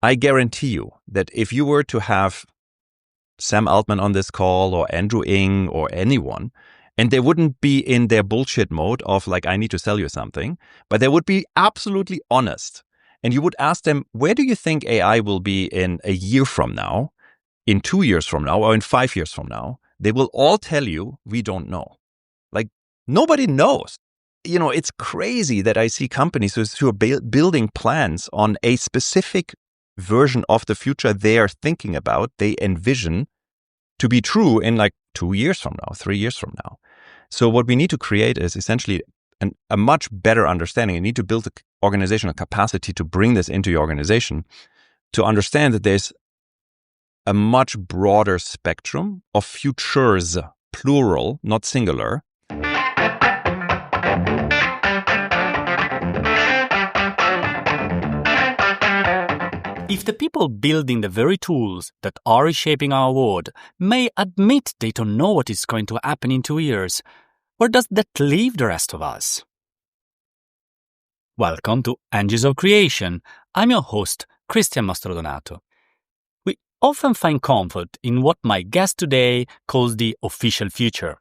I guarantee you that if you were to have Sam Altman on this call or Andrew Ng or anyone, and they wouldn't be in their bullshit mode of like, I need to sell you something, but they would be absolutely honest. And you would ask them, where do you think AI will be in a year from now, in 2 years from now, or in 5 years from now? They will all tell you, we don't know. Like, nobody knows. You know, it's crazy that I see companies who are building plans on a specific version of the future they are thinking about, they envision to be true in like 2 years from now, 3 years from now. So what we need to create is essentially a much better understanding. You need to build the organizational capacity to bring this into your organization to understand that there's a much broader spectrum of futures, plural, not singular. If the people building the very tools that are reshaping our world may admit they don't know what is going to happen in 2 years, where does that leave the rest of us? Welcome to Engines of Creation. I'm your host, Cristian Mastrodonato. We often find comfort in what my guest today calls the official future,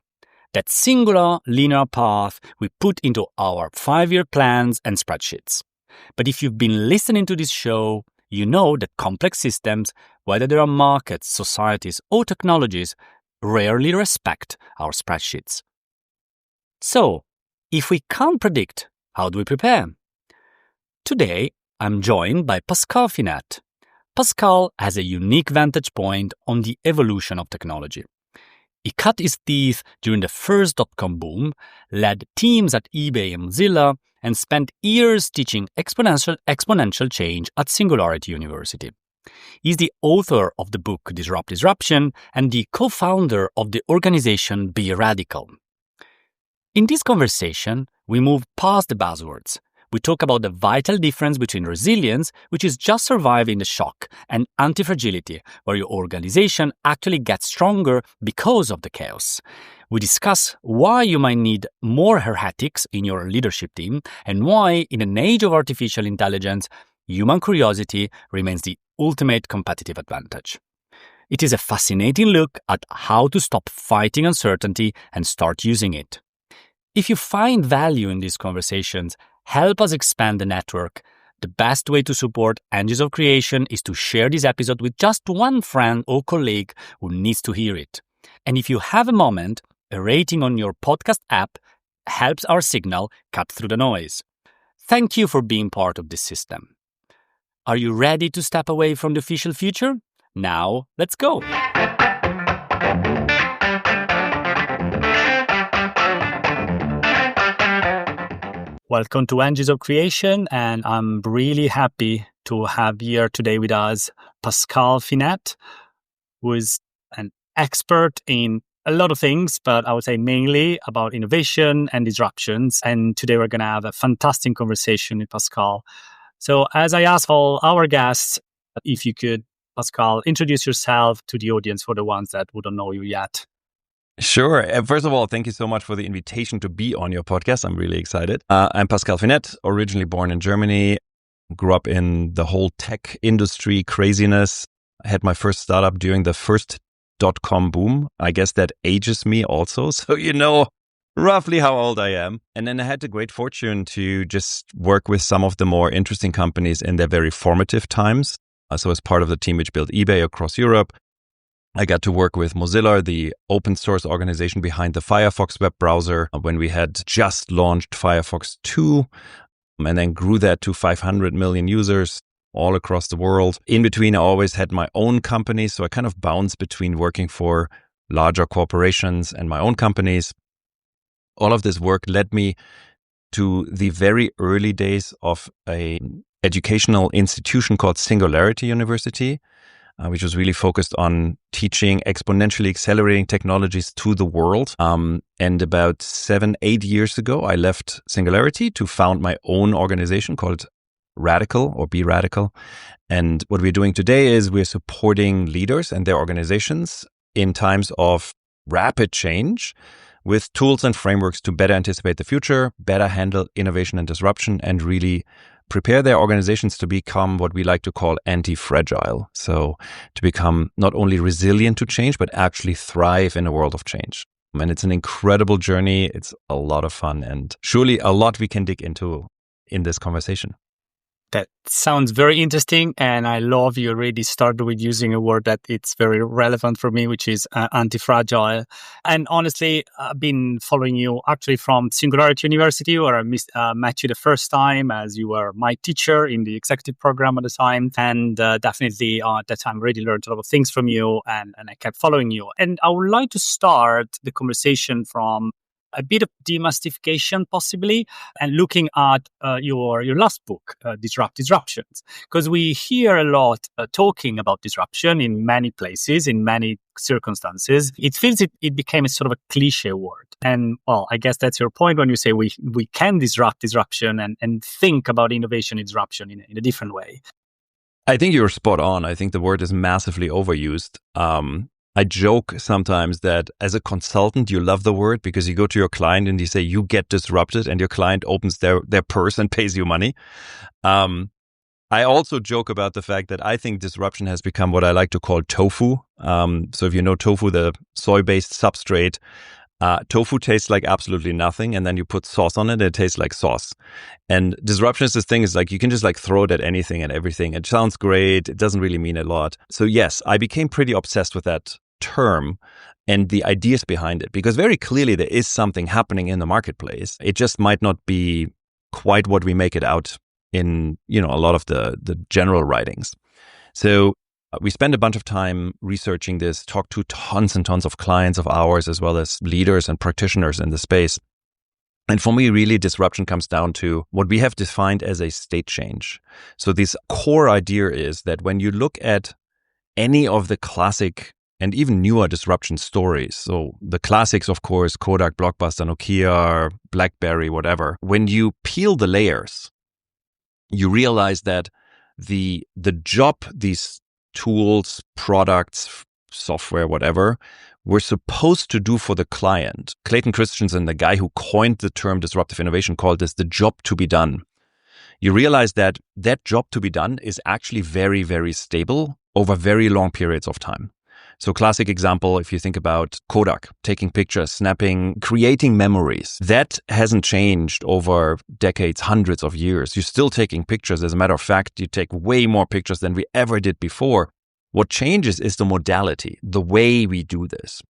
that singular linear path we put into our 5-year plans and spreadsheets. But if you've been listening to this show, you know that complex systems, whether they are markets, societies, or technologies, rarely respect our spreadsheets. So, if we can't predict, how do we prepare? Today, I'm joined by Pascal Finette. Pascal has a unique vantage point on the evolution of technology. He cut his teeth during the first .com boom, led teams at eBay and Mozilla, and spent years teaching exponential change at Singularity University. He's the author of the book Disrupt Disruption and the co-founder of the organization Be Radical. In this conversation, we move past the buzzwords. We talk about the vital difference between resilience, which is just surviving the shock, and anti-fragility, where your organization actually gets stronger because of the chaos. We discuss why you might need more heretics in your leadership team and why, in an age of artificial intelligence, human curiosity remains the ultimate competitive advantage. It is a fascinating look at how to stop fighting uncertainty and start using it. If you find value in these conversations, help us expand the network. The best way to support Engines of Creation is to share this episode with just one friend or colleague who needs to hear it. And if you have a moment, a rating on your podcast app helps our signal cut through the noise. Thank you for being part of this system. Are you ready to step away from the official future? Now, let's go. Welcome to Engines of Creation, and I'm really happy to have here today with us Pascal Finette, who is an expert in a lot of things, but I would say mainly about innovation and disruptions. And today we're going to have a fantastic conversation with Pascal. So as I ask all our guests, if you could, Pascal, introduce yourself to the audience for the ones that wouldn't know you yet. Sure. First of all, thank you so much for the invitation to be on your podcast. I'm really excited. I'm Pascal Finette, originally born in Germany, grew up in the whole tech industry craziness. I had my first startup during the first .com boom. I guess that ages me also. So you know roughly how old I am. And then I had the great fortune to just work with some of the more interesting companies in their very formative times. So as part of the team which built eBay across Europe, I got to work with Mozilla, the open source organization behind the Firefox web browser, when we had just launched Firefox 2 and then grew that to 500 million users all across the world. In between, I always had my own company. So I kind of bounced between working for larger corporations and my own companies. All of this work led me to the very early days of an educational institution called Singularity University, which was really focused on teaching exponentially accelerating technologies to the world. And about 7-8 years ago, I left Singularity to found my own organization called Radical or Be Radical. And what we're doing today is we're supporting leaders and their organizations in times of rapid change with tools and frameworks to better anticipate the future, better handle innovation and disruption, and really prepare their organizations to become what we like to call anti-fragile. So to become not only resilient to change, but actually thrive in a world of change. And it's an incredible journey. It's a lot of fun and surely a lot we can dig into in this conversation. That sounds very interesting. And I love you already started with using a word that it's very relevant for me, which is anti-fragile. And honestly, I've been following you actually from Singularity University, where I met you the first time as you were my teacher in the executive program at the time. And definitely at that time, really learned a lot of things from you and I kept following you. And I would like to start the conversation from a bit of demystification possibly, and looking at your last book, Disruptions, because we hear a lot talking about disruption in many places, in many circumstances. It feels it became a sort of a cliche word. And well, I guess that's your point when you say we can disrupt disruption and think about innovation and disruption in a different way. I think you're spot on. I think the word is massively overused. I joke sometimes that as a consultant, you love the word because you go to your client and you say, you get disrupted, and your client opens their purse and pays you money. I also joke about the fact that I think disruption has become what I like to call tofu. So if you know tofu, the soy-based substrate, tofu tastes like absolutely nothing. And then you put sauce on it, it tastes like sauce. And disruption is this thing, is like you can just like throw it at anything and everything. It sounds great. It doesn't really mean a lot. So yes, I became pretty obsessed with that term and the ideas behind it, because very clearly there is something happening in the marketplace. It just might not be quite what we make it out in, a lot of the general writings. So we spent a bunch of time researching this, talked to tons and tons of clients of ours, as well as leaders and practitioners in the space. And for me, really, disruption comes down to what we have defined as a state change. So this core idea is that when you look at any of the classic and even newer disruption stories, so the classics, of course, Kodak, Blockbuster, Nokia, BlackBerry, whatever, when you peel the layers, you realize that the job these tools, products, software, whatever, were supposed to do for the client. Clayton Christensen, the guy who coined the term disruptive innovation, called this the job to be done. You realize that job to be done is actually very, very stable over very long periods of time. So classic example, if you think about Kodak, taking pictures, snapping, creating memories, that hasn't changed over decades, hundreds of years. You're still taking pictures. As a matter of fact, you take way more pictures than we ever did before. What changes is the modality, the way we do this.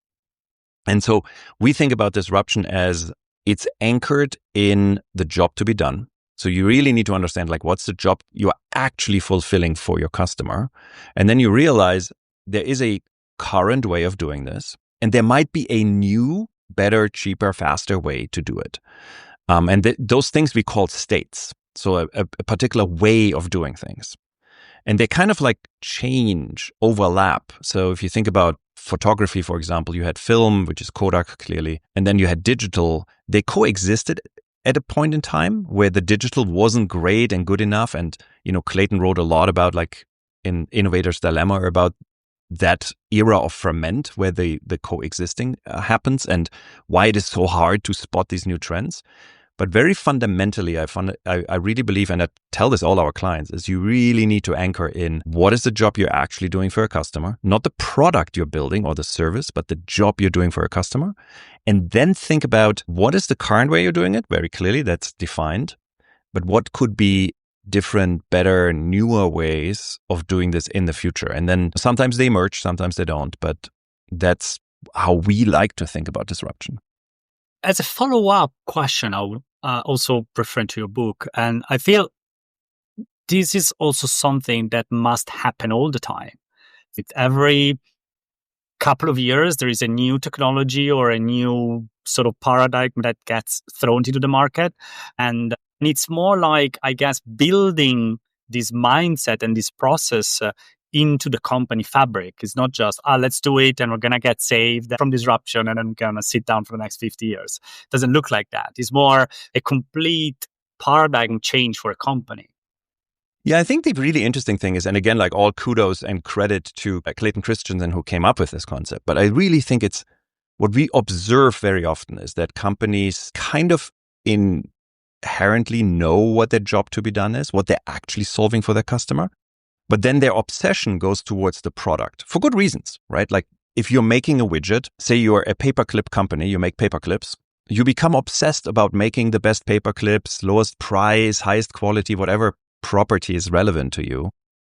And so we think about disruption as it's anchored in the job to be done. So you really need to understand, like, what's the job you're actually fulfilling for your customer? And then you realize there is a current way of doing this, and there might be a new, better, cheaper, faster way to do it. And those things we call states. So a particular way of doing things. And they kind of like change, overlap. So if you think about photography, for example, you had film, which is Kodak clearly, and then you had digital. They coexisted at a point in time where the digital wasn't great and good enough. And, Clayton wrote a lot about, like, in Innovator's Dilemma, about that era of ferment where the coexisting happens and why it is so hard to spot these new trends. But very fundamentally, I really believe, and I tell this all our clients, is you really need to anchor in what is the job you're actually doing for a customer, not the product you're building or the service, but the job you're doing for a customer. And then think about what is the current way you're doing it. Very clearly, that's defined. But what could be different, better, newer ways of doing this in the future? And then sometimes they merge, sometimes they don't. But that's how we like to think about disruption. As a follow-up question, I would also refer to your book. And I feel this is also something that must happen all the time. With every couple of years, there is a new technology or a new sort of paradigm that gets thrown into the market. And it's more like, I guess, building this mindset and this process into the company fabric. It's not just, let's do it and we're going to get saved from disruption and then we're going to sit down for the next 50 years. It doesn't look like that. It's more a complete paradigm change for a company. Yeah, I think the really interesting thing is, and again, like, all kudos and credit to Clayton Christensen who came up with this concept, but I really think it's what we observe very often is that companies kind of in inherently know what their job to be done is, what they're actually solving for their customer. But then their obsession goes towards the product for good reasons, right? Like if you're making a widget, say you're a paperclip company, you make paperclips, you become obsessed about making the best paperclips, lowest price, highest quality, whatever property is relevant to you.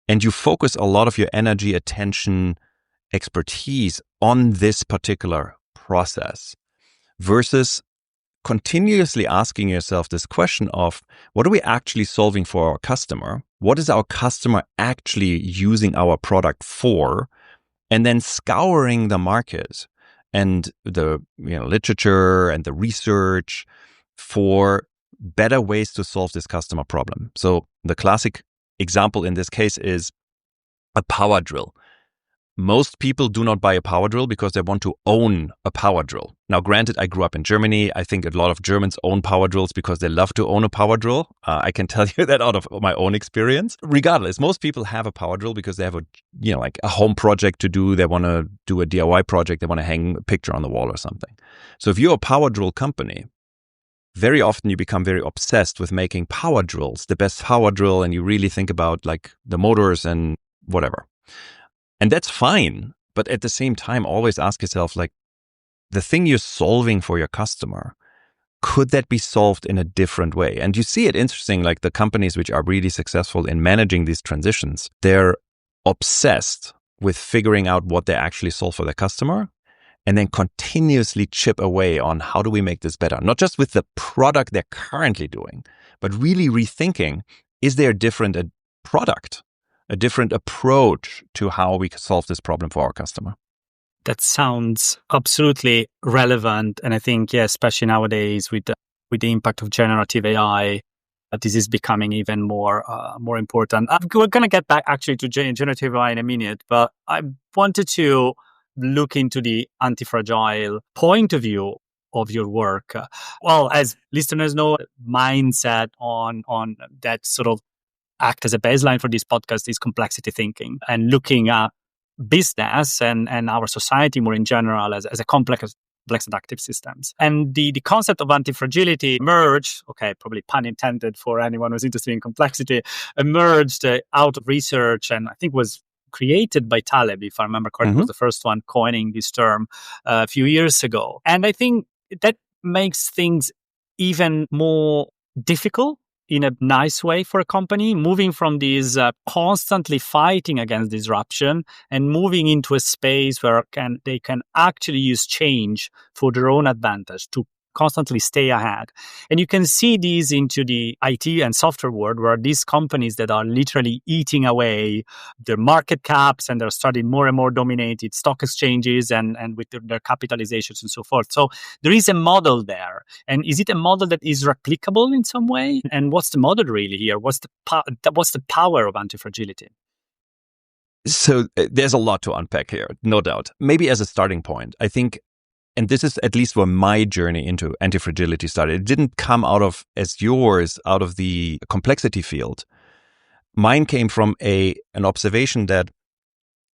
And you focus a lot of your energy, attention, expertise on this particular process versus continuously asking yourself this question of what are we actually solving for our customer? What is our customer actually using our product for? And then scouring the market and the literature and the research for better ways to solve this customer problem. So the classic example in this case is a power drill. Most people do not buy a power drill because they want to own a power drill. Now, granted, I grew up in Germany. I think a lot of Germans own power drills because they love to own a power drill. I can tell you that out of my own experience. Regardless, most people have a power drill because they have a home project to do. They want to do a DIY project. They want to hang a picture on the wall or something. So if you're a power drill company, very often you become very obsessed with making power drills, the best power drill, and you really think about like the motors and whatever. And that's fine. But at the same time, always ask yourself, like, the thing you're solving for your customer, could that be solved in a different way? And you see it interesting, like the companies which are really successful in managing these transitions, they're obsessed with figuring out what they actually solve for their customer and then continuously chip away on how do we make this better? Not just with the product they're currently doing, but really rethinking, is there a different product? A different approach to how we solve this problem for our customer. That sounds absolutely relevant. And I think, especially nowadays with the impact of generative AI, this is becoming even more important. We're going to get back actually to generative AI in a minute, but I wanted to look into the anti-fragile point of view of your work. Well, as listeners know, mindset on that sort of act as a baseline for this podcast is complexity thinking and looking at business and our society more in general as a complex and active systems. And the concept of anti-fragility emerged, probably pun intended for anyone who's interested in complexity, emerged out of research and I think was created by Taleb, if I remember correctly, was the first one coining this term a few years ago. And I think that makes things even more difficult in a nice way for a company, moving from these constantly fighting against disruption and moving into a space where they can actually use change for their own advantage to constantly stay ahead. And you can see these into the IT and software world where these companies that are literally eating away their market caps and they're starting more and more dominated stock exchanges and with their capitalizations and so forth. So there is a model there. And is it a model that is replicable in some way? And what's the model really here? What's the power of anti-fragility? So there's a lot to unpack here, no doubt. Maybe as a starting point, I think, and this is at least where my journey into anti-fragility started. It didn't come out of the complexity field. Mine came from an observation that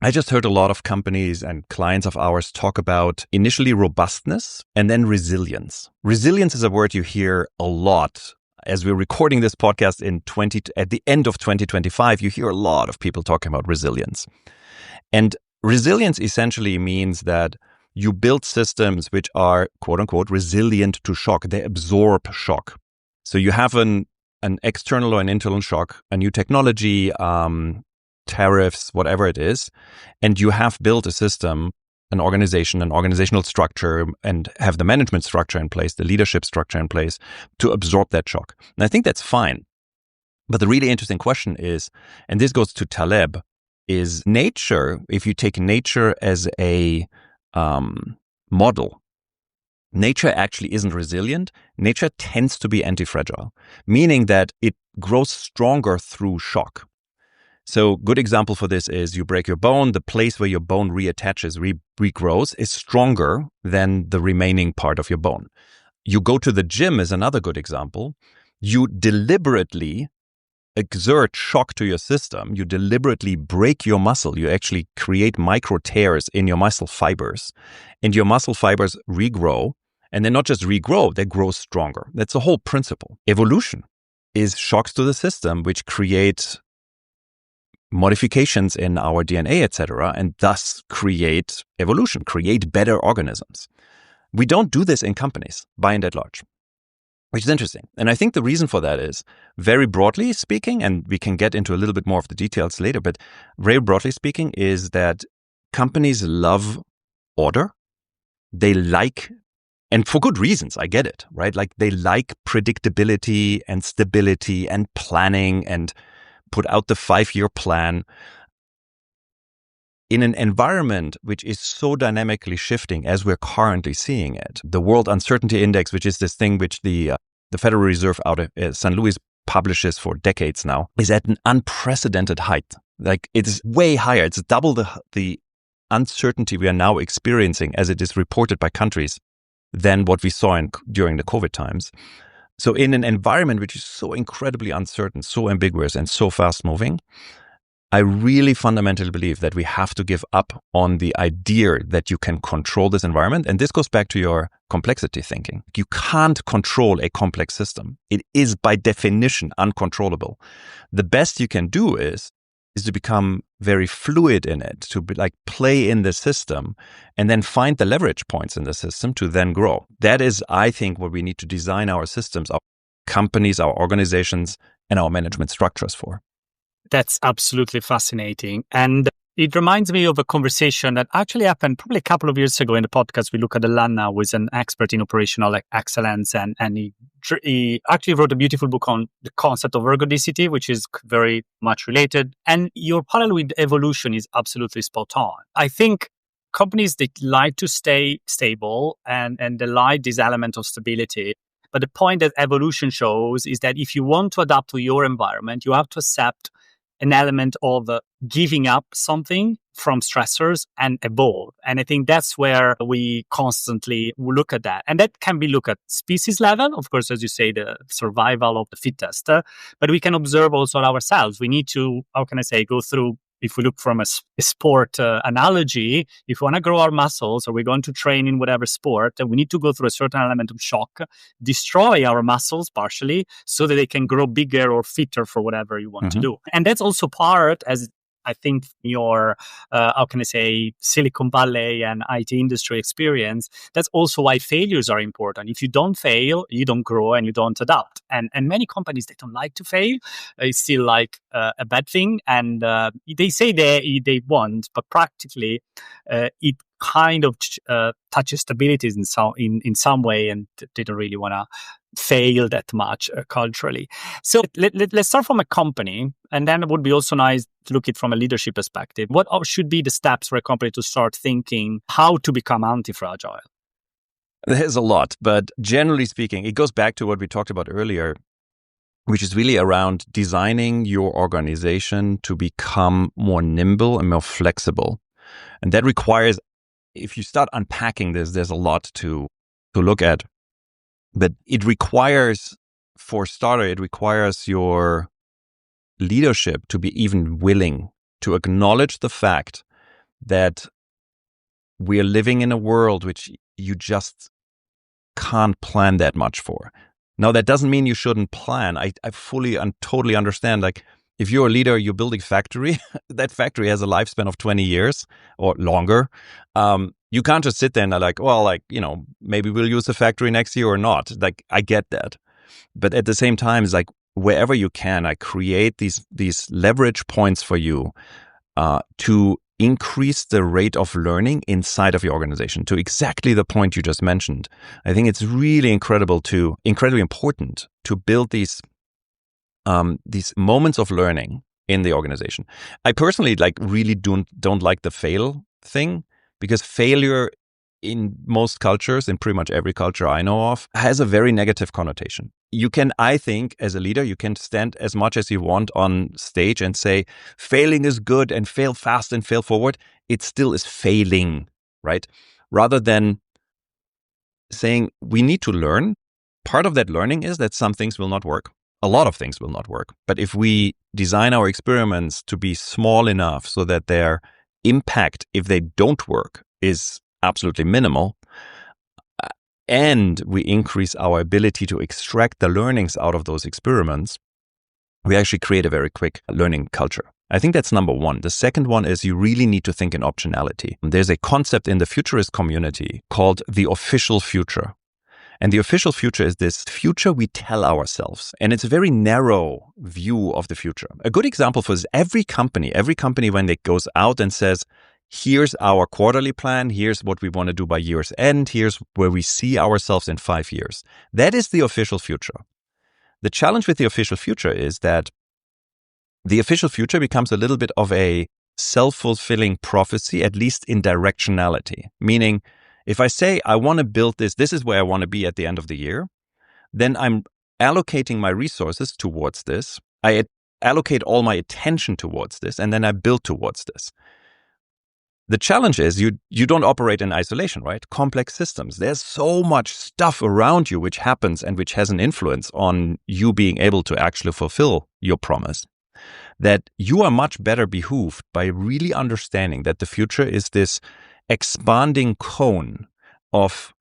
I just heard a lot of companies and clients of ours talk about initially robustness and then resilience. Resilience is a word you hear a lot. As we're recording this podcast at the end of 2025, you hear a lot of people talking about resilience. And resilience essentially means that you build systems which are, quote unquote, resilient to shock. They absorb shock. So you have an external or an internal shock, a new technology, tariffs, whatever it is, and you have built a system, an organization, an organizational structure, and have the management structure in place, the leadership structure in place to absorb that shock. And I think that's fine. But the really interesting question is, and this goes to Taleb, is nature, if you take nature as a model, nature actually isn't resilient. Nature tends to be anti-fragile, meaning that it grows stronger through shock. So good example for this is you break your bone, the place where your bone reattaches, regrows is stronger than the remaining part of your bone. You go to the gym is another good example. You deliberately exert shock to your system. You deliberately break your muscle. You actually create micro tears in your muscle fibers, and your muscle fibers regrow And they not just regrow, they grow stronger. That's the whole principle. Evolution is shocks to the system, which create modifications in our DNA, etc., and thus create evolution, create better organisms. We don't do this in companies, by and at large, which is interesting. And I think the reason for that is, very broadly speaking, and we can get into a little bit more of the details later, but very broadly speaking is that companies love order. They like, and for good reasons, I get it, right? Like they like predictability and stability and planning and put out the 5-year plan. In an environment which is so dynamically shifting as we're currently seeing it, the World Uncertainty Index, which is this thing which the Federal Reserve out of St. Louis publishes for decades now, is at an unprecedented height. Like it's way higher. It's double the uncertainty we are now experiencing as it is reported by countries than what we saw during the COVID times. So in an environment which is so incredibly uncertain, so ambiguous, and so fast moving, I really fundamentally believe that we have to give up on the idea that you can control this environment. And this goes back to your complexity thinking. You can't control a complex system. It is by definition uncontrollable. The best you can do is to become very fluid in it, to be like play in the system and then find the leverage points in the system to then grow. That is, I think, what we need to design our systems, our companies, our organizations, and our management structures for. That's absolutely fascinating. And it reminds me of a conversation that actually happened probably a couple of years ago in the podcast. We look at Lana, who is an expert in operational excellence, and he actually wrote a beautiful book on the concept of ergodicity, which is very much related. And your parallel with evolution is absolutely spot on. I think companies, they like to stay stable and they like this element of stability. But the point that evolution shows is that if you want to adapt to your environment, you have to accept an element of giving up something from stressors and evolve. And I think that's where we constantly look at that. And that can be looked at species level, of course, as you say, the survival of the fittest, but we can observe also ourselves. We need to, go through, if we look from a sport analogy, if we want to grow our muscles or we're going to train in whatever sport, we need to go through a certain element of shock, destroy our muscles partially so that they can grow bigger or fitter for whatever you want to do. And that's also part, as I think your, Silicon Valley and IT industry experience, that's also why failures are important. If you don't fail, you don't grow and you don't adapt. And many companies, they don't like to fail. It's still like a bad thing. And they say they want, but practically it kind of touches stabilities in some way, and they don't really want to fail that much culturally. So let's start from a company, and then it would be also nice to look at it from a leadership perspective. What should be the steps for a company to start thinking how to become anti-fragile? There's a lot, but generally speaking, it goes back to what we talked about earlier, which is really around designing your organization to become more nimble and more flexible. And that requires, if you start unpacking this, there's a lot to look at. But it requires, for starter, it requires your leadership to be even willing to acknowledge the fact that we are living in a world which you just can't plan that much for. Now, that doesn't mean you shouldn't plan. I fully and totally understand, like, if you're a leader, you're building a factory, that factory has a lifespan of 20 years or longer. You can't just sit there and maybe we'll use the factory next year or not. Like, I get that. But at the same time, it's like wherever you can, I create these leverage points for you to increase the rate of learning inside of your organization, to exactly the point you just mentioned. I think it's really incredibly important to build these moments of learning in the organization. I personally really don't like the fail thing, because failure in most cultures, in pretty much every culture I know of, has a very negative connotation. You can, I think, as a leader, you can stand as much as you want on stage and say, failing is good and fail fast and fail forward. It still is failing, right? Rather than saying we need to learn. Part of that learning is that some things will not work. A lot of things will not work. But if we design our experiments to be small enough so that their impact, if they don't work, is absolutely minimal, and we increase our ability to extract the learnings out of those experiments, we actually create a very quick learning culture. I think that's number one. The second one is you really need to think in optionality. There's a concept in the futurist community called the official future. And the official future is this future we tell ourselves. And it's a very narrow view of the future. A good example for this, every company when it goes out and says, here's our quarterly plan, here's what we want to do by year's end, here's where we see ourselves in 5 years. That is the official future. The challenge with the official future is that the official future becomes a little bit of a self-fulfilling prophecy, at least in directionality. Meaning, if I say I want to build this is where I want to be at the end of the year, then I'm allocating my resources towards this. I allocate all my attention towards this, and then I build towards this. The challenge is you don't operate in isolation, right? Complex systems. There's so much stuff around you which happens and which has an influence on you being able to actually fulfill your promise, that you are much better behooved by really understanding that the future is this expanding cone of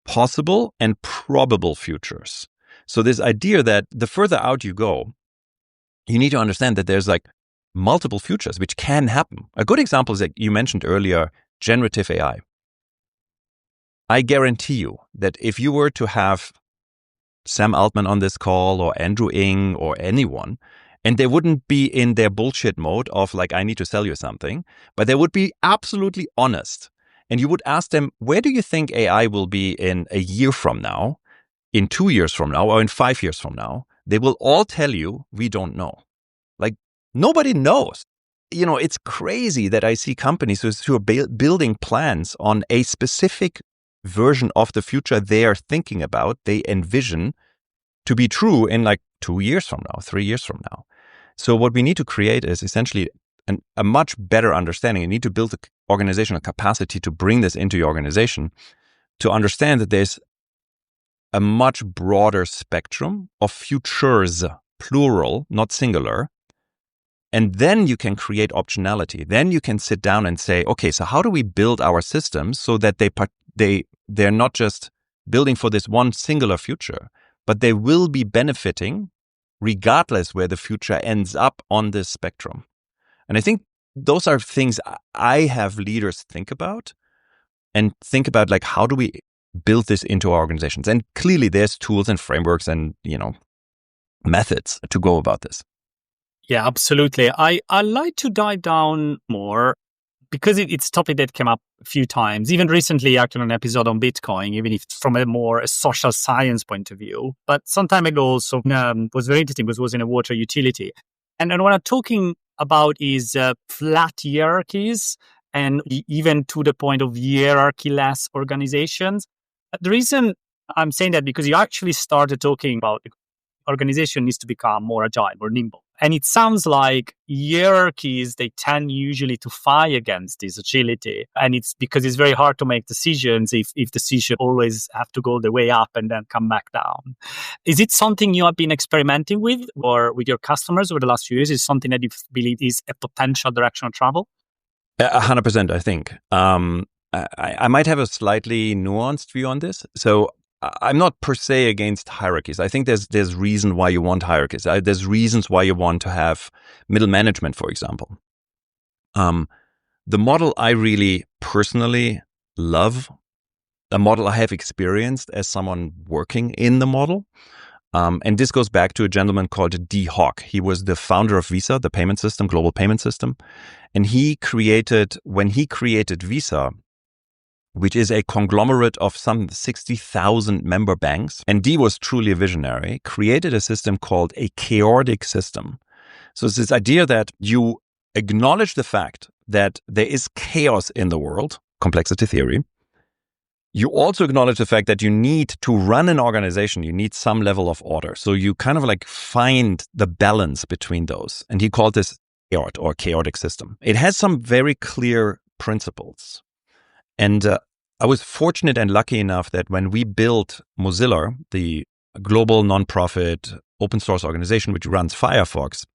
possible and probable futures. So this idea that the further out you go, you need to understand that there's like multiple futures which can happen. A good example is that you mentioned earlier, generative AI. I guarantee you that if you were to have Sam Altman on this call or Andrew Ng or anyone, and they wouldn't be in their bullshit mode of like, I need to sell you something, but they would be absolutely honest. And you would ask them, where do you think AI will be in a year from now, in 2 years from now, or in 5 years from now? They will all tell you, we don't know. Like, nobody knows. You know, it's crazy that I see companies who are building plans on a specific version of the future they are thinking about, they envision to be true in like 2 years from now, 3 years from now. So what we need to create is essentially a much better understanding. You need to build the organizational capacity to bring this into your organization, to understand that there's a much broader spectrum of futures, plural, not singular. And then you can create optionality. Then you can sit down and say, okay, so how do we build our systems so that they're not just building for this one singular future, but they will be benefiting regardless where the future ends up on this spectrum. And I think those are things I have leaders think about like, how do we build this into our organizations? And clearly there's tools and frameworks and, methods to go about this. Yeah, absolutely. I like to dive down more because it's a topic that came up a few times, even recently, actually, an episode on Bitcoin, even if from a more social science point of view. But some time ago also was very interesting because it was in a water utility. And what I'm talking about is flat hierarchies and even to the point of hierarchy-less organizations. The reason I'm saying that because you actually started talking about the organization needs to become more agile, more nimble. And it sounds like hierarchies, they tend usually to fight against this agility. And it's because it's very hard to make decisions if decisions always have to go the way up and then come back down. Is it something you have been experimenting with or with your customers over the last few years? Is it something that you believe is a potential direction of travel? 100%, I think. I might have a slightly nuanced view on this. So I'm not per se against hierarchies. I think there's reason why you want hierarchies. There's reasons why you want to have middle management, for example. The model I really personally love, a model I have experienced as someone working in the model, and this goes back to a gentleman called D. Hawk. He was the founder of Visa, the payment system, global payment system. And when he created Visa, which is a conglomerate of some 60,000 member banks. And D was truly a visionary, created a system called a chaotic system. So it's this idea that you acknowledge the fact that there is chaos in the world, complexity theory. You also acknowledge the fact that you need to run an organization, you need some level of order. So you kind of like find the balance between those. And he called this chaotic system. It has some very clear principles. And I was fortunate and lucky enough that when we built Mozilla, the global nonprofit open source organization which runs Firefox,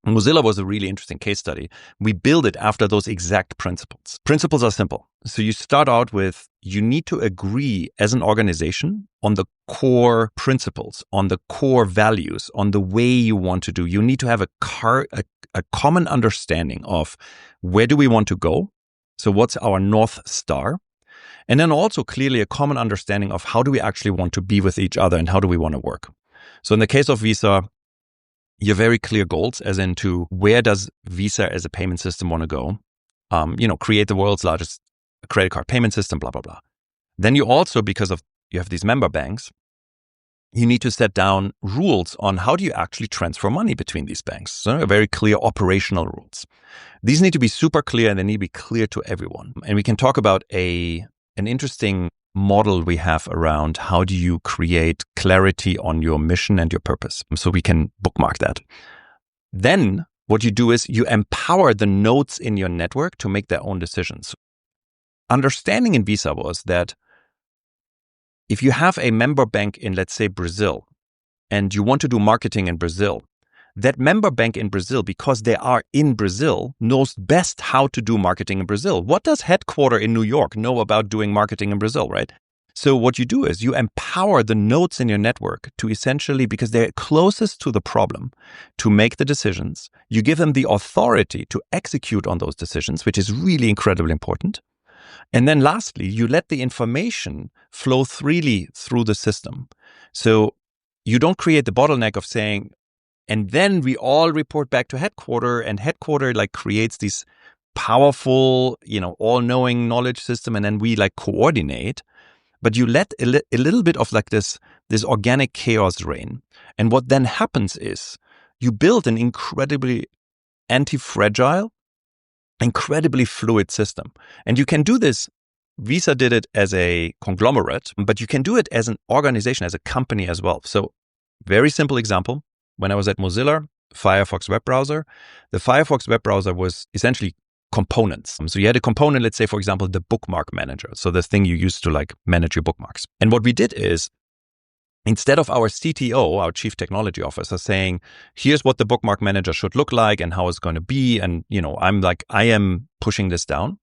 Mozilla was a really interesting case study. We build it after those exact principles. Principles are simple. So you start out with, you need to agree as an organization on the core principles, on the core values, on the way you want to do. You need to have a common understanding of where do we want to go? So what's our North Star? And then also clearly a common understanding of how do we actually want to be with each other and how do we want to work? So in the case of Visa, your very clear goals, as into where does Visa as a payment system want to go? Create the world's largest credit card payment system, blah, blah, blah. Then you also, because of you have these member banks, you need to set down rules on how do you actually transfer money between these banks. So very clear operational rules. These need to be super clear and they need to be clear to everyone. And we can talk about an interesting model we have around how do you create clarity on your mission and your purpose. So we can bookmark that. Then what you do is you empower the nodes in your network to make their own decisions. Understanding in Visa was that if you have a member bank in, let's say, Brazil, and you want to do marketing in Brazil, that member bank in Brazil, because they are in Brazil, knows best how to do marketing in Brazil. What does headquarter in New York know about doing marketing in Brazil, right? So what you do is you empower the nodes in your network to essentially, because they're closest to the problem, to make the decisions. You give them the authority to execute on those decisions, which is really incredibly important. And then lastly, you let the information flow freely through the system. So you don't create the bottleneck of saying, and then we all report back to headquarter, and headquarter creates these powerful, all-knowing knowledge system, and then we coordinate. But you let a little bit of this organic chaos reign. And what then happens is you build an incredibly anti-fragile, incredibly fluid system. And you can do this. Visa did it as a conglomerate, but you can do it as an organization, as a company as well. So very simple example. When I was at Mozilla, Firefox web browser, the Firefox web browser was essentially components. So you had a component, let's say, for example, the bookmark manager. So the thing you use to manage your bookmarks. And what we did is, instead of our CTO, our chief technology officer, saying, here's what the bookmark manager should look like and how it's going to be, and I am pushing this down,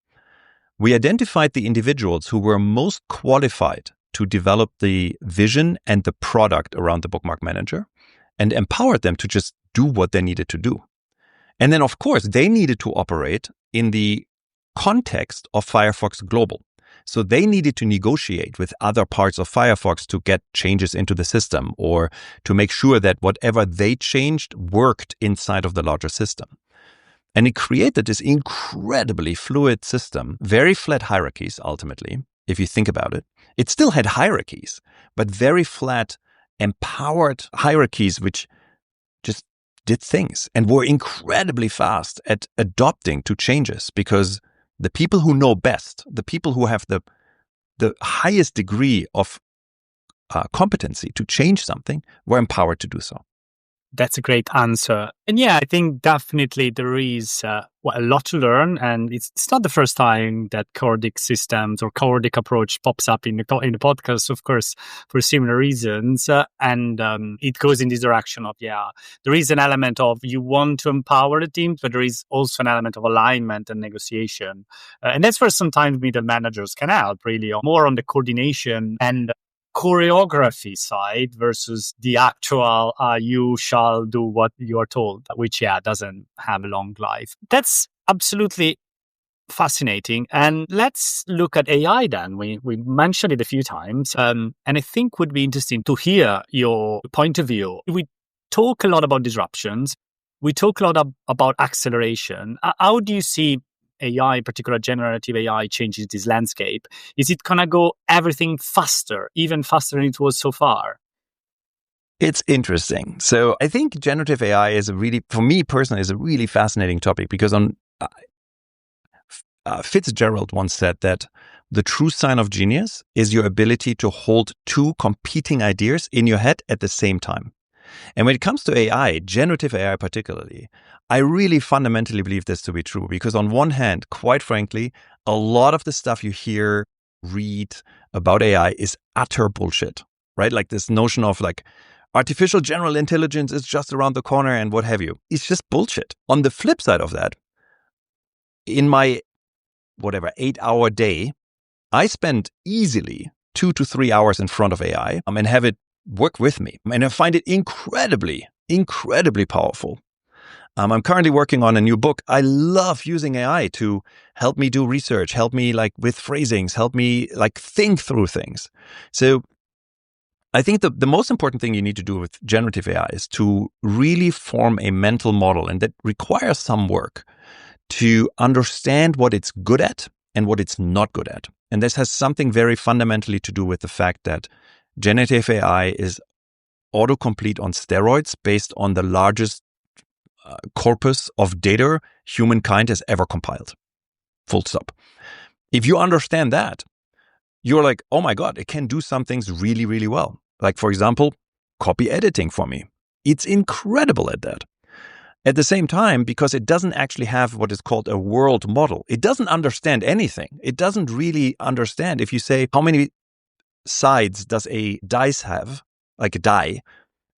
we identified the individuals who were most qualified to develop the vision and the product around the bookmark manager, and empowered them to just do what they needed to do. And then, of course, they needed to operate in the context of Firefox Global. So they needed to negotiate with other parts of Firefox to get changes into the system, or to make sure that whatever they changed worked inside of the larger system. And it created this incredibly fluid system, very flat hierarchies, ultimately, if you think about it. It still had hierarchies, but very flat, empowered hierarchies which just did things and were incredibly fast at adopting to changes, because the people who know best, the people who have the highest degree of competency to change something, were empowered to do so. That's a great answer. And yeah, I think definitely there is a lot to learn. And it's not the first time that chaotic systems or chaotic approach pops up in the podcast, of course, for similar reasons. And it goes in this direction of, there is an element of you want to empower the teams, but there is also an element of alignment and negotiation. And that's where sometimes middle managers can help, really, more on the coordination and choreography side versus the actual you shall do what you are told, which doesn't have a long life. That's absolutely fascinating. And let's look at AI then. We mentioned it a few times, and I think would be interesting to hear your point of view. We talk a lot about disruptions. We talk a lot about acceleration. How do you see AI, in particular generative AI, changes this landscape? Is it going to go everything faster, even faster than it was so far? It's interesting. So I think generative AI is for me personally, is a really fascinating topic, because Fitzgerald once said that the true sign of genius is your ability to hold two competing ideas in your head at the same time. And when it comes to AI, generative AI particularly, I really fundamentally believe this to be true, because on one hand, quite frankly, a lot of the stuff you read about AI is utter bullshit, right? Like this notion of artificial general intelligence is just around the corner and what have you. It's just bullshit. On the flip side of that, in my 8-hour day, I spend easily 2 to 3 hours in front of AI and have it work with me. And I find it incredibly, incredibly powerful. I'm currently working on a new book. I love using AI to help me do research, help me with phrasings, help me think through things. So I think the most important thing you need to do with generative AI is to really form a mental model, and that requires some work to understand what it's good at and what it's not good at. And this has something very fundamentally to do with the fact that generative AI is autocomplete on steroids based on the largest corpus of data humankind has ever compiled. Full stop. If you understand that, you're like, oh my God, it can do some things really, really well. Like, for example, copy editing for me. It's incredible at that. At the same time, because it doesn't actually have what is called a world model, it doesn't understand anything. It doesn't really understand if you say, how many sides does a dice have, like a die?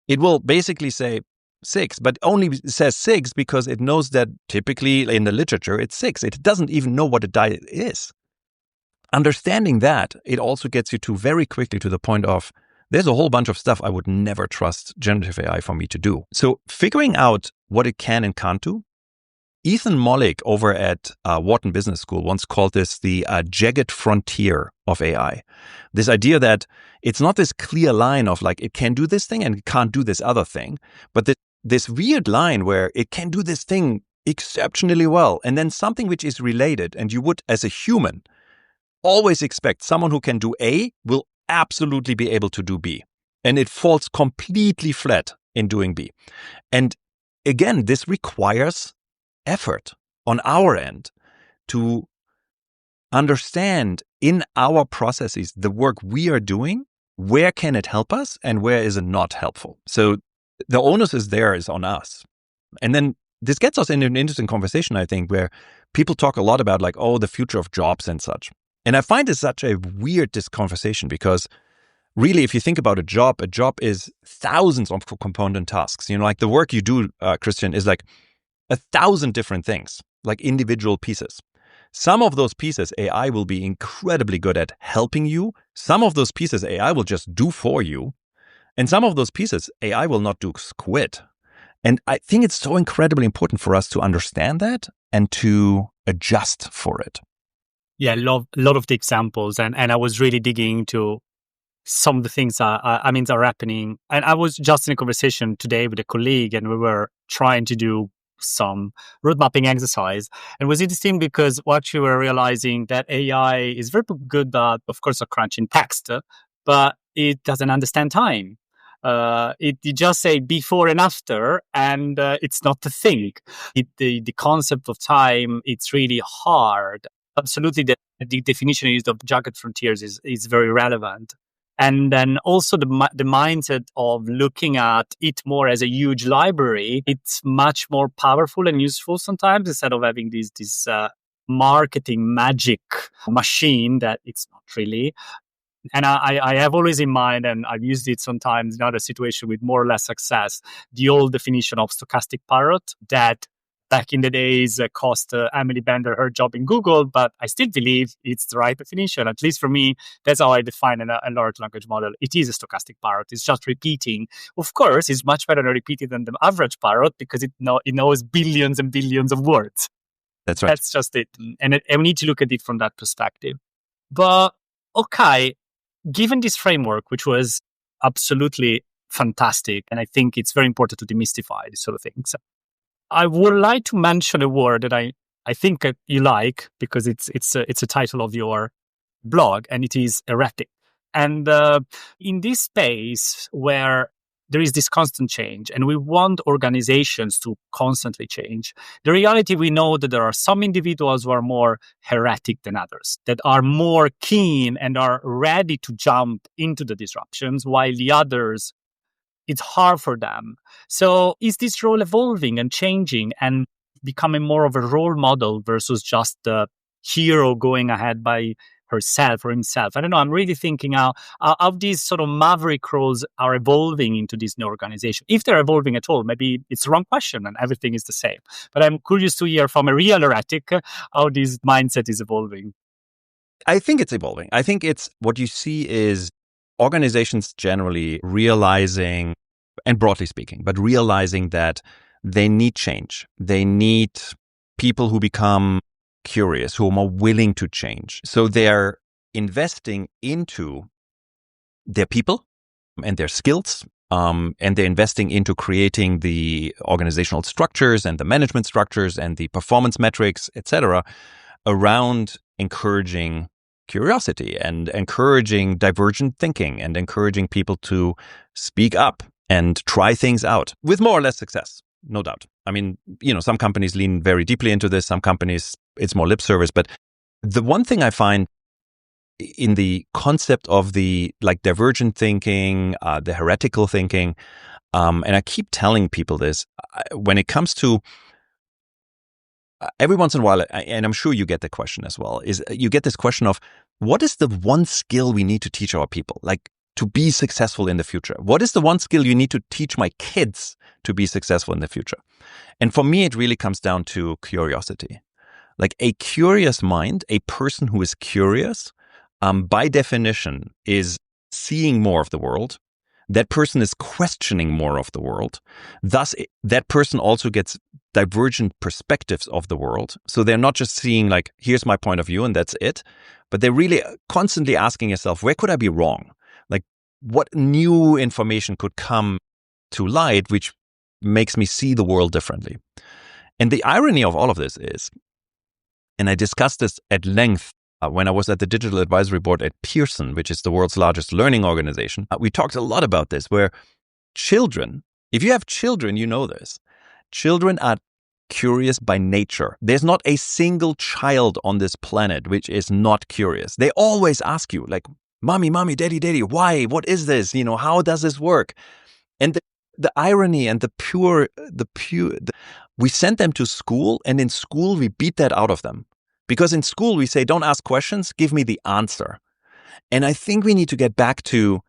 It will basically say 6, but only says 6 because it knows that typically in the literature it's 6. It doesn't even know what a die is. Understanding that, it also gets you to very quickly to the point of, there's a whole bunch of stuff I would never trust generative AI for me to do. So figuring out what it can and can't do. Ethan Mollick over at Wharton Business School once called this the Jagged Frontier of AI. This idea that it's not this clear line of it can do this thing and it can't do this other thing, but this weird line where it can do this thing exceptionally well, and then something which is related, and you would, as a human, always expect someone who can do A will absolutely be able to do B. And it falls completely flat in doing B. And again, this requires effort on our end to understand in our processes the work we are doing, where can it help us and where is it not helpful. So the onus is on us. And then this gets us into an interesting conversation, I think, where people talk a lot about the future of jobs and such. And I find this such a weird conversation because really, if you think about a job is thousands of component tasks. The work you do, Christian, is 1,000 different things, individual pieces. Some of those pieces, AI will be incredibly good at helping you. Some of those pieces, AI will just do for you. And some of those pieces, AI will not do squid. And I think it's so incredibly important for us to understand that and to adjust for it. Yeah, a lot of the examples. And I was really digging into some of the things that are happening. And I was just in a conversation today with a colleague, and we were trying to do some road mapping exercise. And it was interesting because what you were realizing that AI is very good at, of course, crunching text, but it doesn't understand time. It just say before and after, and it's not the thing. The concept of time, it's really hard. Absolutely, the definition used of Jagged Frontiers is very relevant. And then also the mindset of looking at it more as a huge library, it's much more powerful and useful sometimes, instead of having this marketing magic machine that it's not really. And I have always in mind, and I've used it sometimes in other situations with more or less success, the old definition of stochastic parrot that back in the days cost Emily Bender her job in Google, but I still believe it's the right definition. At least for me, that's how I define a large language model. It is a stochastic parrot. It's just repeating. Of course, it's much better repeated than the average parrot because it knows billions and billions of words. That's right. That's just it. And we need to look at it from that perspective. But okay, given this framework, which was absolutely fantastic, and I think it's very important to demystify these sort of things, I would like to mention a word that I think you like because it's a title of your blog, and it is heretic. And in this space where there is this constant change, and we want organizations to constantly change, the reality we know that there are some individuals who are more heretic than others, that are more keen and are ready to jump into the disruptions, while the others, it's hard for them. So is this role evolving and changing and becoming more of a role model versus just the hero going ahead by herself or himself. I don't know. I'm really thinking how these sort of maverick roles are evolving into this new organization. If they're evolving at all, maybe it's the wrong question and everything is the same. But I'm curious to hear from a real heretic how this mindset is evolving. I think it's evolving. I think it's what you see is organizations generally realizing, and broadly speaking, but realizing that they need change. They need people who become curious, who are more willing to change. So they're investing into their people and their skills, and they're investing into creating the organizational structures and the management structures and the performance metrics, etc., around encouraging curiosity and encouraging divergent thinking and encouraging people to speak up and try things out with more or less success, no doubt. I mean, some companies lean very deeply into this. Some companies, it's more lip service. But the one thing I find in the concept of the divergent thinking, the heretical thinking, and I keep telling people this, when it comes to every once in a while, and I'm sure you get the question as well, is you get this question of what is the one skill we need to teach our people, to be successful in the future? What is the one skill you need to teach my kids to be successful in the future? And for me, it really comes down to curiosity. A curious mind, a person who is curious, by definition, is seeing more of the world. That person is questioning more of the world. Thus, that person also gets divergent perspectives of the world. So they're not just seeing here's my point of view and that's it, but they're really constantly asking yourself, where could I be wrong? What new information could come to light, which makes me see the world differently? And the irony of all of this is, and I discussed this at length when I was at the Digital Advisory Board at Pearson, which is the world's largest learning organization, we talked a lot about this, where children, if you have children, you know this, children are curious by nature. There's not a single child on this planet which is not curious. They always ask you, mommy, daddy, why? What is this? How does this work? And the irony and we send them to school, and in school we beat that out of them. Because in school we say, don't ask questions, give me the answer. And I think we need to get back to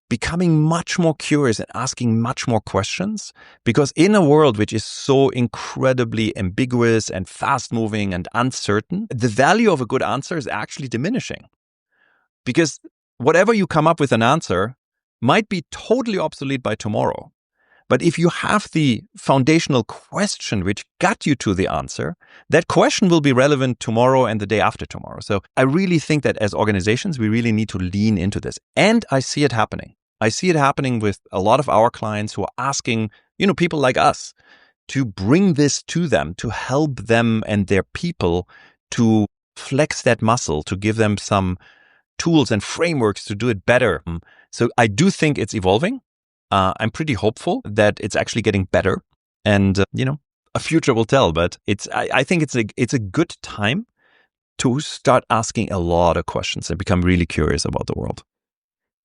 becoming much more curious and asking much more questions. Because in a world which is so incredibly ambiguous and fast-moving and uncertain, the value of a good answer is actually diminishing. Because whatever you come up with an answer might be totally obsolete by tomorrow. But if you have the foundational question which got you to the answer, that question will be relevant tomorrow and the day after tomorrow. So I really think that as organizations, we really need to lean into this. And I see it happening. I see it happening with a lot of our clients who are asking, people like us to bring this to them, to help them and their people to flex that muscle, to give them some tools and frameworks to do it better. So I do think it's evolving. I'm pretty hopeful that it's actually getting better, and a future will tell. But I think it's a good time to start asking a lot of questions and become really curious about the world.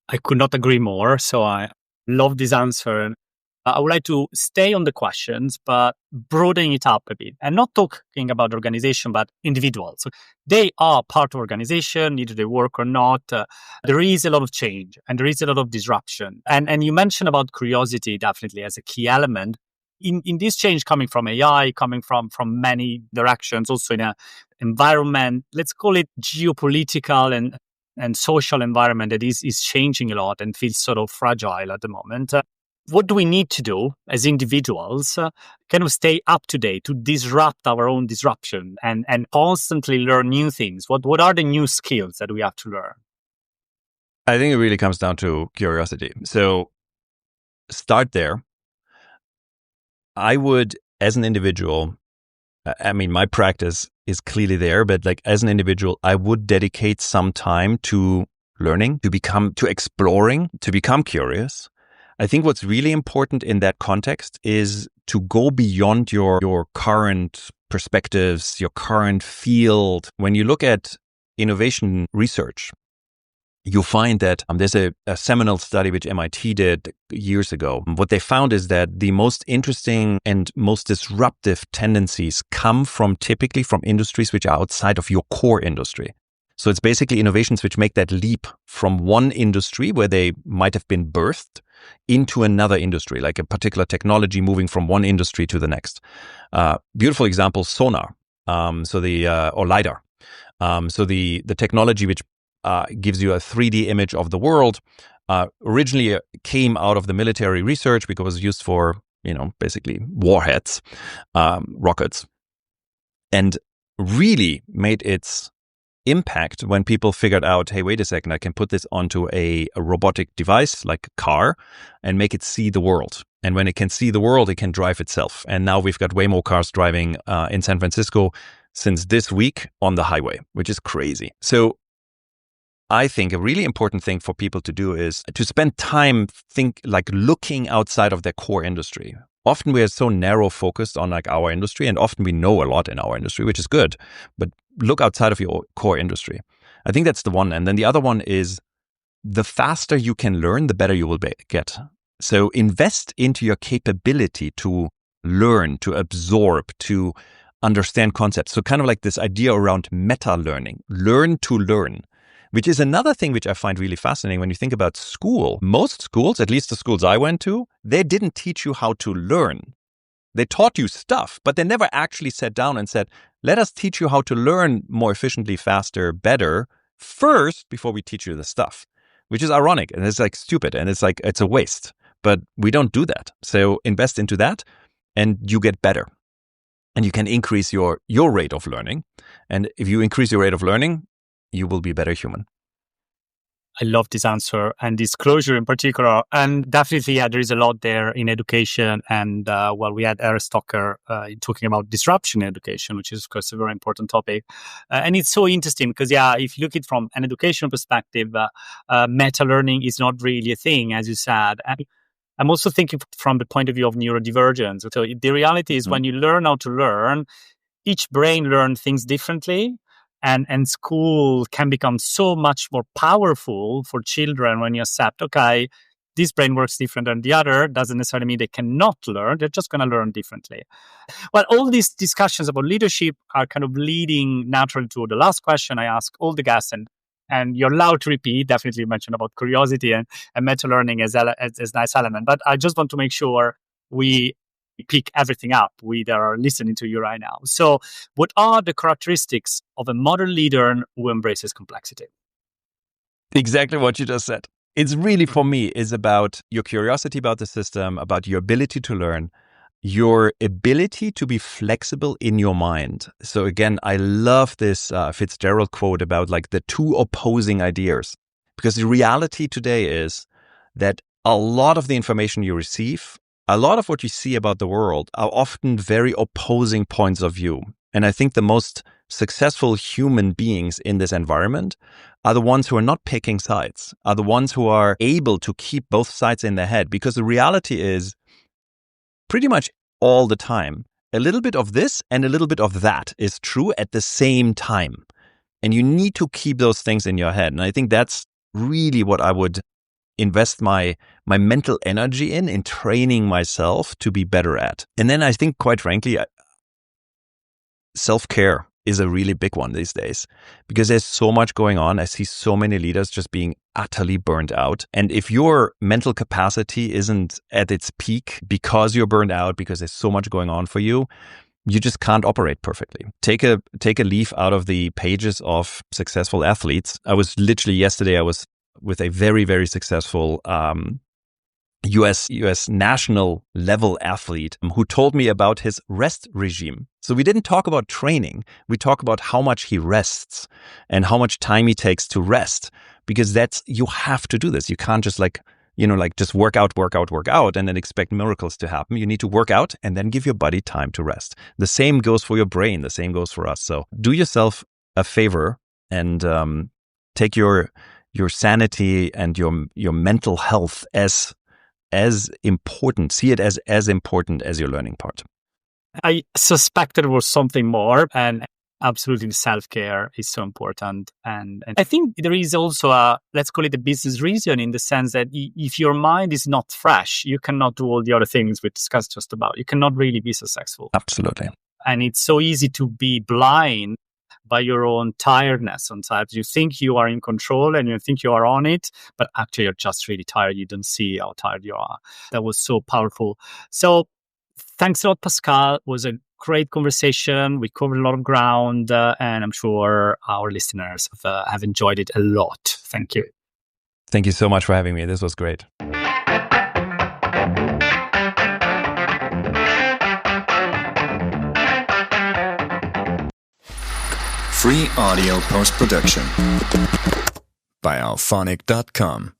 I could not agree more. So I love this answer. I would like to stay on the questions, but broaden it up a bit, and not talking about organization, but individuals. So they are part of organization, either they work or not. There is a lot of change and there is a lot of disruption. And you mentioned about curiosity definitely as a key element. In this change coming from AI, coming from many directions, also in an environment, let's call it geopolitical and social environment that is changing a lot and feels sort of fragile at the moment. What do we need to do as individuals kind of stay up to date to disrupt our own disruption and constantly learn new things? What are the new skills that we have to learn? I think it really comes down to curiosity. So start there. I would, as an individual, my practice is clearly there, but as an individual, I would dedicate some time to learning, to exploring, to become curious. I think what's really important in that context is to go beyond your current perspectives, your current field. When you look at innovation research, you find that there's a seminal study which MIT did years ago. What they found is that the most interesting and most disruptive tendencies come typically from industries which are outside of your core industry. So it's basically innovations which make that leap from one industry where they might have been birthed into another industry, like a particular technology moving from one industry to the next. Beautiful example, sonar, or LiDAR. So the technology which gives you a 3D image of the world originally came out of the military research because it was used for, basically warheads, rockets, and really made its impact when people figured out, hey, wait a second, I can put this onto a robotic device like a car and make it see the world. And when it can see the world, it can drive itself. And now we've got way more cars driving in San Francisco since this week on the highway, which is crazy. So I think a really important thing for people to do is to spend time looking outside of their core industry. Often we are so narrow focused on our industry, and often we know a lot in our industry, which is good, but look outside of your core industry. I think that's the one. And then the other one is the faster you can learn, the better you will get. So invest into your capability to learn, to absorb, to understand concepts. So kind of like this idea around meta learning, learn to learn, which is another thing which I find really fascinating when you think about school. Most schools, at least the schools I went to, they didn't teach you how to learn. They taught you stuff, but they never actually sat down and said, let us teach you how to learn more efficiently, faster, better first before we teach you the stuff, which is ironic. And it's stupid. And it's a waste, but we don't do that. So invest into that and you get better and you can increase your rate of learning. And if you increase your rate of learning, you will be a better human. I love this answer and disclosure in particular. And definitely, there is a lot there in education. And we had Eric Stocker talking about disruption in education, which is, of course, a very important topic. And it's so interesting because, if you look at it from an educational perspective, meta-learning is not really a thing, as you said. And I'm also thinking from the point of view of neurodivergence. So the reality is when you learn how to learn, each brain learns things differently. And school can become so much more powerful for children when you accept, okay, this brain works different than the other. Doesn't necessarily mean they cannot learn. They're just going to learn differently. Well, all these discussions about leadership are kind of leading naturally to the last question I ask all the guests. And you're allowed to repeat. Definitely mention about curiosity and meta-learning as a nice element. But I just want to make sure we pick everything up that are listening to you right now. So what are the characteristics of a modern leader who embraces complexity? Exactly what you just said. It's really, for me, is about your curiosity about the system, about your ability to learn, your ability to be flexible in your mind. So again, I love this Fitzgerald quote about the two opposing ideas, because the reality today is that a lot of the information you receive, a lot of what you see about the world are often very opposing points of view. And I think the most successful human beings in this environment are the ones who are not picking sides, are the ones who are able to keep both sides in their head. Because the reality is pretty much all the time, a little bit of this and a little bit of that is true at the same time. And you need to keep those things in your head. And I think that's really what I would invest my mental energy in training myself to be better at. And then I think, quite frankly, self-care is a really big one these days because there's so much going on. I see so many leaders just being utterly burnt out. And if your mental capacity isn't at its peak because you're burned out, because there's so much going on for you, you just can't operate perfectly. Take a leaf out of the pages of successful athletes. Yesterday I was with a very, very successful US national level athlete who told me about his rest regime. So we didn't talk about training. We talk about how much he rests and how much time he takes to rest, because you have to do this. You can't just just work out and then expect miracles to happen. You need to work out and then give your body time to rest. The same goes for your brain. The same goes for us. So do yourself a favor and take your sanity and your mental health as important. See it as important as your learning part. I suspected there was something more, and absolutely self-care is so important. And I think there is also let's call it a business reason, in the sense that if your mind is not fresh, you cannot do all the other things we discussed just about. You cannot really be successful. Absolutely. And it's so easy to be blind by your own tiredness. Sometimes you think you are in control and you think you are on it, but actually you're just really tired. You don't see how tired you are. That was so powerful. So thanks a lot, Pascal. It was a great conversation. We covered a lot of ground, and I'm sure our listeners have enjoyed it a lot. Thank you. Thank you so much for having me. This was great. Free audio post-production by alphonic.com.